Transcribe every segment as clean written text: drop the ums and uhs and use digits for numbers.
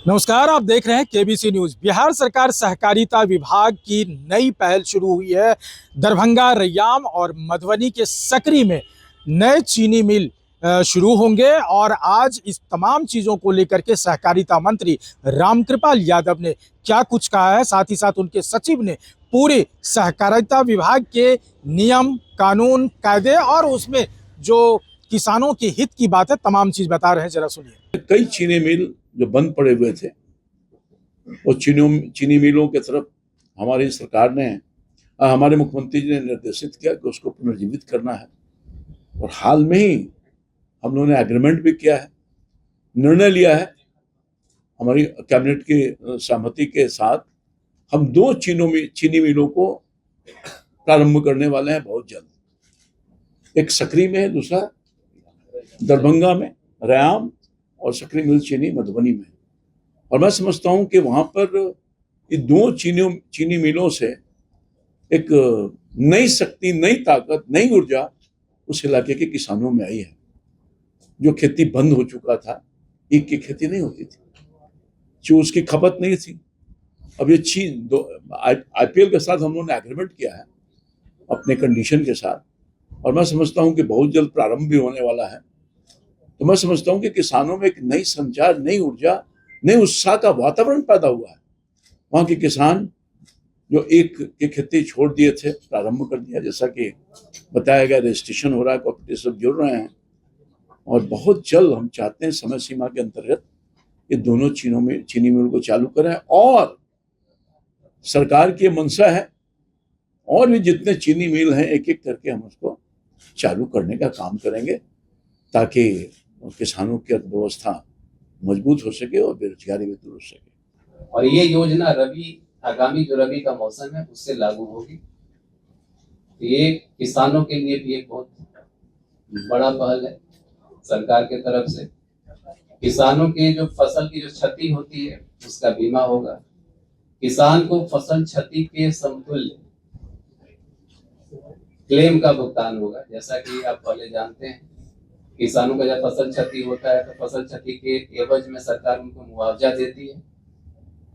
नमस्कार, आप देख रहे हैं केबीसी न्यूज। बिहार सरकार सहकारिता विभाग की नई पहल शुरू हुई है। दरभंगा, रैयाम और मधुबनी के सकरी में नए चीनी मिल शुरू होंगे और आज इस तमाम चीज़ों को लेकर के सहकारिता मंत्री रामकृपाल यादव ने क्या कुछ कहा है, साथ ही साथ उनके सचिव ने पूरे सहकारिता विभाग के नियम, कानून, कायदे और उसमें जो किसानों के हित की बात है, तमाम चीज़ बता रहे हैं। जरा सुनिए। कई चीनी मिल जो बंद पड़े हुए थे वो चीनी मिलों की तरफ हमारी सरकार ने हमारे मुख्यमंत्री जी ने निर्देशित किया कि उसको पुनर्जीवित करना है। और हाल में ही हम लोगों ने एग्रीमेंट भी किया है, निर्णय लिया है हमारी कैबिनेट की सहमति के साथ। हम दो चीनी मिलों को प्रारंभ करने वाले हैं बहुत जल्द। एक सकरी में है, दूसरा दरभंगा में, रैयाम और सकरी मिल चीनी मधुबनी में। और मैं समझता हूं कि वहां पर ये दो चीनी मिलों से एक नई शक्ति, नई ताकत, नई ऊर्जा उस इलाके के किसानों में आई है। जो खेती बंद हो चुका था, ईख की खेती नहीं होती थी, चूज की खपत नहीं थी। अब ये आईपीएल के साथ हम लोगों ने एग्रीमेंट किया है अपने कंडीशन के साथ, और मैं समझता हूं कि बहुत जल्द प्रारंभ भी होने वाला है। तो मैं समझता हूं कि किसानों में एक नई संचार, नई ऊर्जा, नई उत्साह का वातावरण पैदा हुआ है। वहां के किसान जो एक की खेती छोड़ दिए थे, प्रारंभ कर दिया। जैसा कि बताया गया, रजिस्ट्रेशन हो रहा है, कोऑपरेटिव जुड़ रहे हैं और बहुत जल्द हम चाहते हैं समय सीमा के अंतर्गत ये दोनों चीनी मिल को चालू करें। और सरकार की मंशा है और भी जितने चीनी मिल हैं एक एक करके हम उसको चालू करने का काम करेंगे, ताकि किसानों की अर्थव्यवस्था मजबूत हो सके और बेरोजगारी भी दूर हो सके। और ये योजना आगामी जो रबी का मौसम है उससे लागू होगी। ये किसानों के लिए भी एक बहुत बड़ा पहल है सरकार के तरफ से। किसानों के जो फसल की जो क्षति होती है उसका बीमा होगा। किसान को फसल क्षति के समतुल्य क्लेम का भुगतान होगा। जैसा कि आप पहले जानते हैं, किसानों का जब फसल क्षति होता है तो फसल क्षति के एवज में सरकार उनको मुआवजा देती है।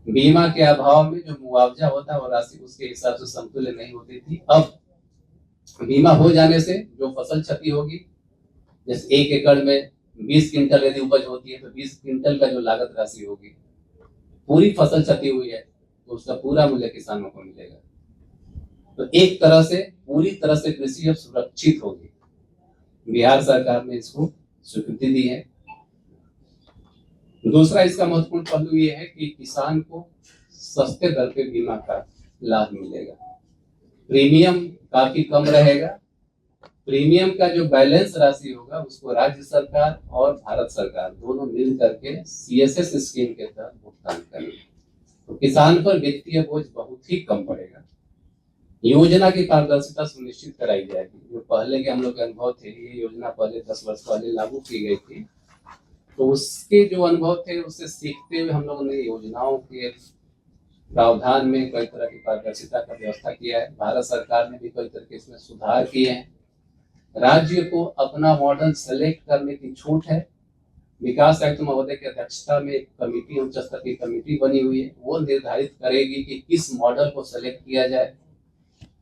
बीमा के अभाव में जो मुआवजा होता है वो राशि उसके हिसाब से समतुल्य नहीं होती थी। अब बीमा हो जाने से जो फसल क्षति होगी, जैसे 1 एकड़ में 20 क्विंटल यदि उपज होती है तो 20 क्विंटल का जो लागत राशि होगी, पूरी फसल क्षति हुई है तो उसका पूरा मूल्य किसानों को मिलेगा। तो एक तरह से पूरी तरह से कृषि अब सुरक्षित होगी। बिहार सरकार ने इसको स्वीकृति दी है। दूसरा इसका महत्वपूर्ण पहलू ये है कि किसान को सस्ते दर पे बीमा का लाभ मिलेगा। प्रीमियम काफी कम रहेगा। प्रीमियम का जो बैलेंस राशि होगा उसको राज्य सरकार और भारत सरकार दोनों मिल करके CSS स्कीम के तहत भुगतान करेंगे। तो किसान पर वित्तीय बोझ बहुत ही कम पड़ेगा। योजना की पारदर्शिता सुनिश्चित कराई जाएगी। जो पहले के हम लोग के अनुभव थे, ये योजना पहले 10 वर्ष पहले लागू की गई थी, तो उसके जो अनुभव थे उससे सीखते हुए हम लोगों ने योजनाओं के प्रावधान में कई तरह की पारदर्शिता का व्यवस्था किया है। भारत सरकार ने भी कई तरह के इसमें सुधार किए हैं। राज्य को अपना मॉडल सेलेक्ट करने की छूट है। विकास आयुक्त महोदय की अध्यक्षता में एक कमेटी, उच्च स्तर की कमेटी बनी हुई है। वो निर्धारित करेगी कि किस मॉडल को सेलेक्ट किया जाए,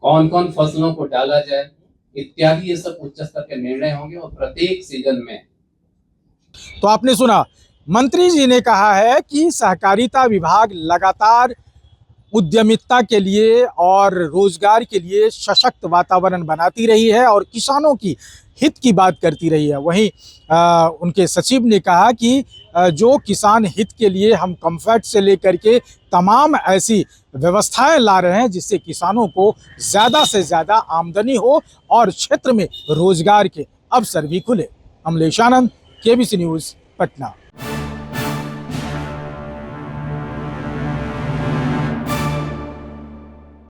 कौन कौन फसलों को डाला जाए इत्यादि। ये सब उच्च स्तर के निर्णय होंगे और प्रत्येक सीजन में। तो आपने सुना, मंत्री जी ने कहा है कि सहकारिता विभाग लगातार उद्यमिता के लिए और रोजगार के लिए सशक्त वातावरण बनाती रही है और किसानों की हित की बात करती रही है। वहीं उनके सचिव ने कहा कि जो किसान हित के लिए हम कंफर्ट से लेकर के तमाम ऐसी व्यवस्थाएं ला रहे हैं जिससे किसानों को ज़्यादा से ज़्यादा आमदनी हो और क्षेत्र में रोजगार के अवसर भी खुले। अमलेश आनंद, केबीसी न्यूज़, पटना।